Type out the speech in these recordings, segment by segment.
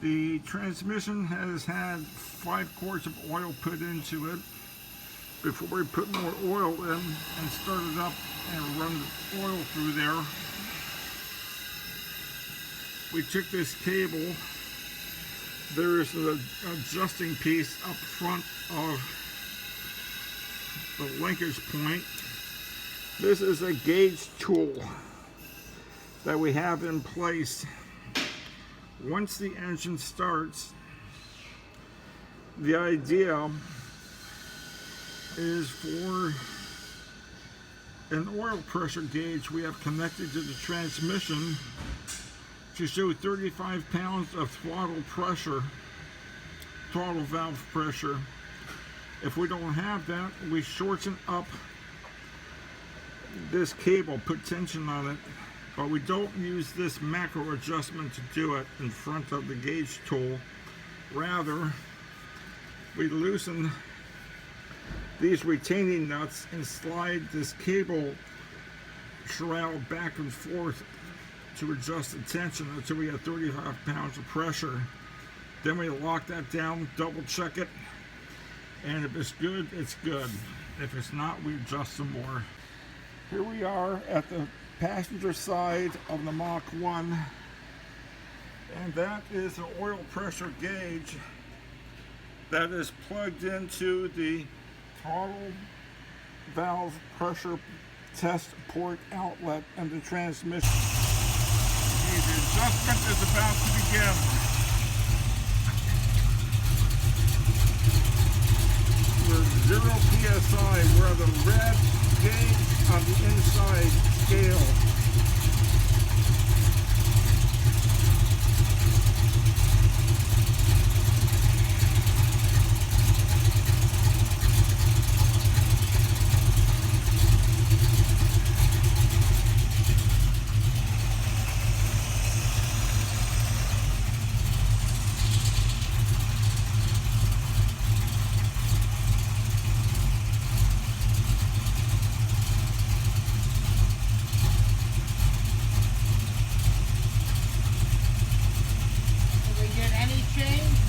The transmission has had 5 quarts of oil put into it before we put more oil in and start it up and run the oil through there. We took this cable. There's an adjusting piece up front of the linkage point. This is a gauge tool that we have in place. Once the engine starts, the idea is for an oil pressure gauge we have connected to the transmission to show 35 pounds of throttle pressure, throttle valve pressure. If we don't have that, we shorten up this cable, put tension on it, but we don't use this macro adjustment to do it in front of the gauge tool. Rather, we loosen these retaining nuts and slide this cable shroud back and forth to adjust the tension until we have 35 pounds of pressure. Then we lock that down, double check it, and if it's good, it's good. If it's not, we adjust some more. Here we are at the passenger side of the Mach 1, and that is an oil pressure gauge that is plugged into the throttle valve pressure test port outlet and the transmission. Okay, the adjustment is about to begin. We're 0 psi. We're the red gauge on the inside scale.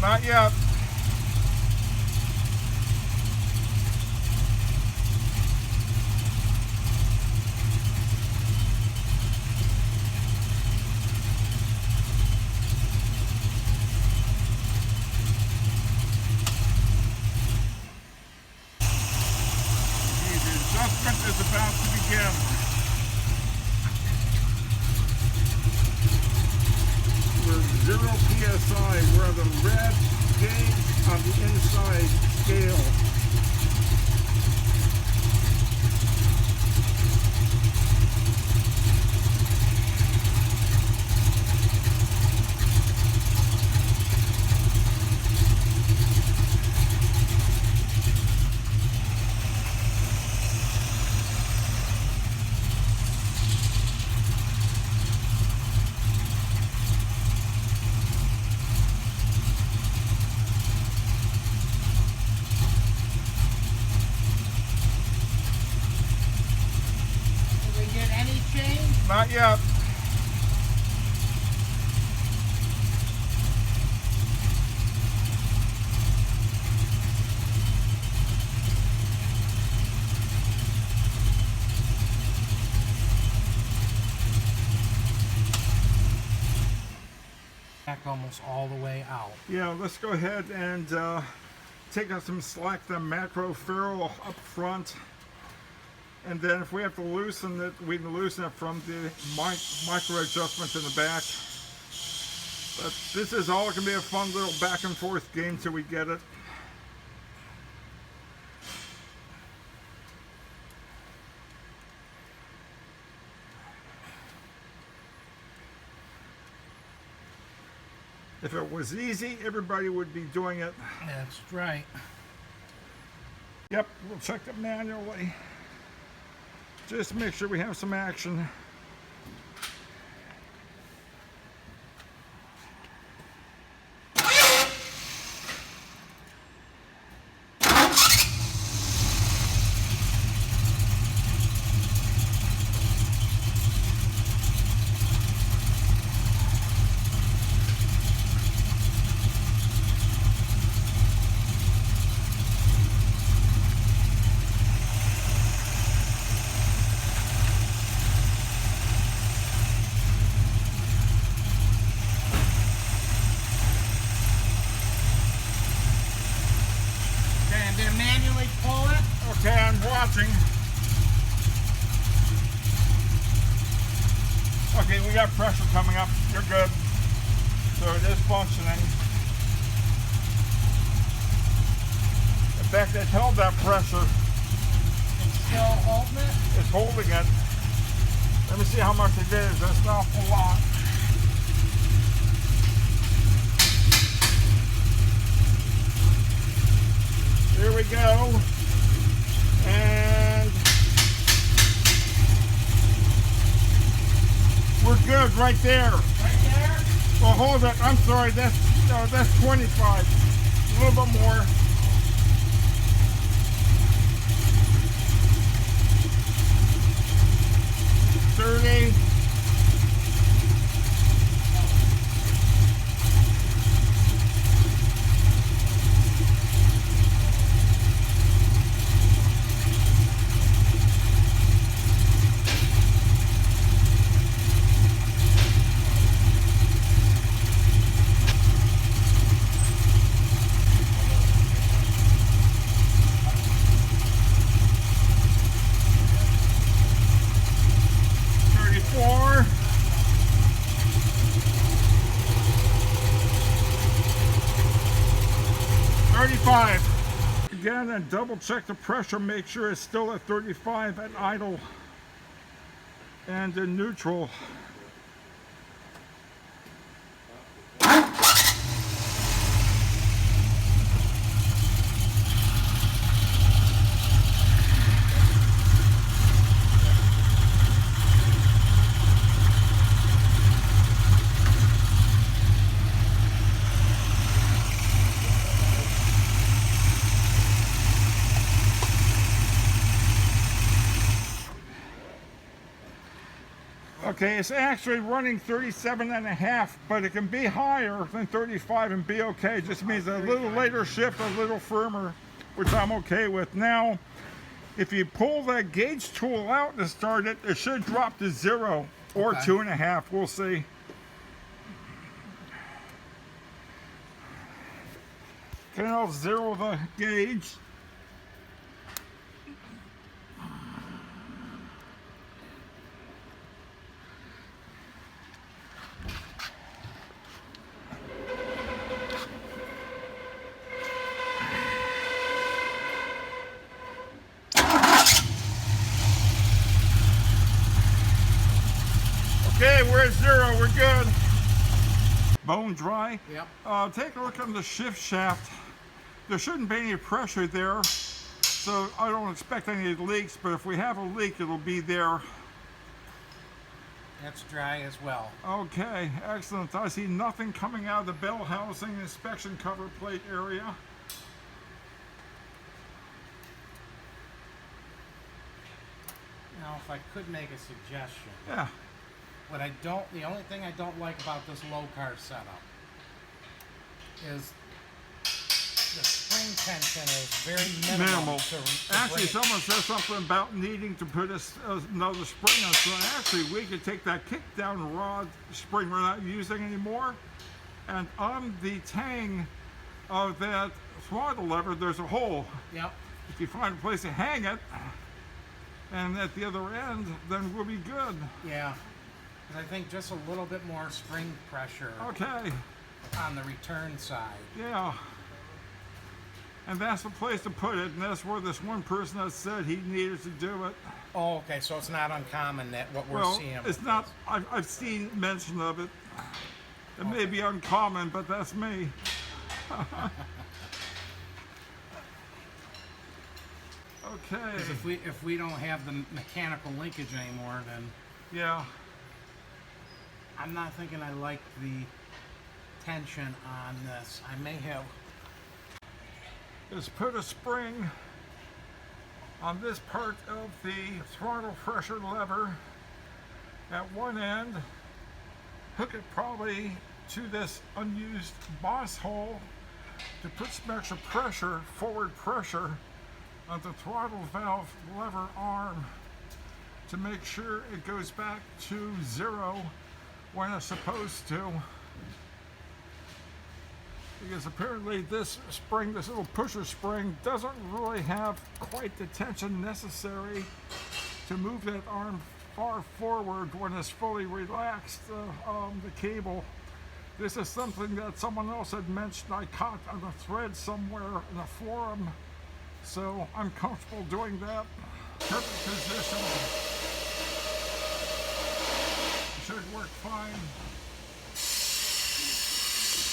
Not yet. The adjustment is about to begin. We're 0 psi. We're the red gauge on the inside scale. Not yet. Back almost all the way out. Yeah, let's go ahead and take out some slack, the macro ferrule up front. And then if we have to loosen it, we can loosen it from the micro adjustment in the back. But this is all going to be a fun little back and forth game till we get it. If it was easy, everybody would be doing it. That's right. Yep, we'll check it manually. Just make sure we have some action. Okay, I'm watching. Okay, we got pressure coming up. You're good. So it is functioning. In fact, it held that pressure. It's still holding it? It's holding it. Let me see how much it is. That's not a lot. Here we go. And we're good right there. Right there? Well, hold it. I'm sorry. That's 25. A little bit more. $30. Again, and double check the pressure, make sure it's still at 35 at idle and in neutral. Okay, it's actually running 37.5, but it can be higher than 35 and be okay. Just means a little later shift, a little firmer, which I'm okay with. Now, if you pull that gauge tool out to start it, it should drop to 0 or 2.5. We'll see. Okay, I'll zero the gauge. Okay, we're at 0, we're good. Bone dry. Yep. Take a look on the shift shaft. There shouldn't be any pressure there, so I don't expect any leaks, but if we have a leak, it'll be there. That's dry as well. Okay, excellent. I see nothing coming out of the bell housing inspection cover plate area. Now, if I could make a suggestion. Yeah. The only thing I don't like about this low car setup is the spring tension is very minimal. Actually, someone said something about needing to put another spring on. So actually, we could take that kick down rod spring we're not using anymore, and on the tang of that throttle lever, there's a hole. Yep. If you find a place to hang it, and at the other end, then we'll be good. Yeah. Because I think just a little bit more spring pressure Okay. on the return side. Yeah. And that's the place to put it, and that's where this one person has said he needed to do it. Oh, okay, so it's not uncommon that what we're Well, seeing. it's not, I've seen mention of it. It may be uncommon, but that's me. Okay. Because if we don't have the mechanical linkage anymore, then Yeah. I'm not thinking I like the tension on this. I may have. Is put a spring on this part of the throttle pressure lever at one end, hook it probably to this unused boss hole to put some extra pressure, forward pressure, on the throttle valve lever arm to make sure it goes back to 0 when it's supposed to. because apparently this spring, this little pusher spring, doesn't really have quite the tension necessary to move that arm far forward when it's fully relaxed, the cable. This is something that someone else had mentioned. I caught on a thread somewhere in a forum, so I'm comfortable doing that. Perfect position. Should work fine.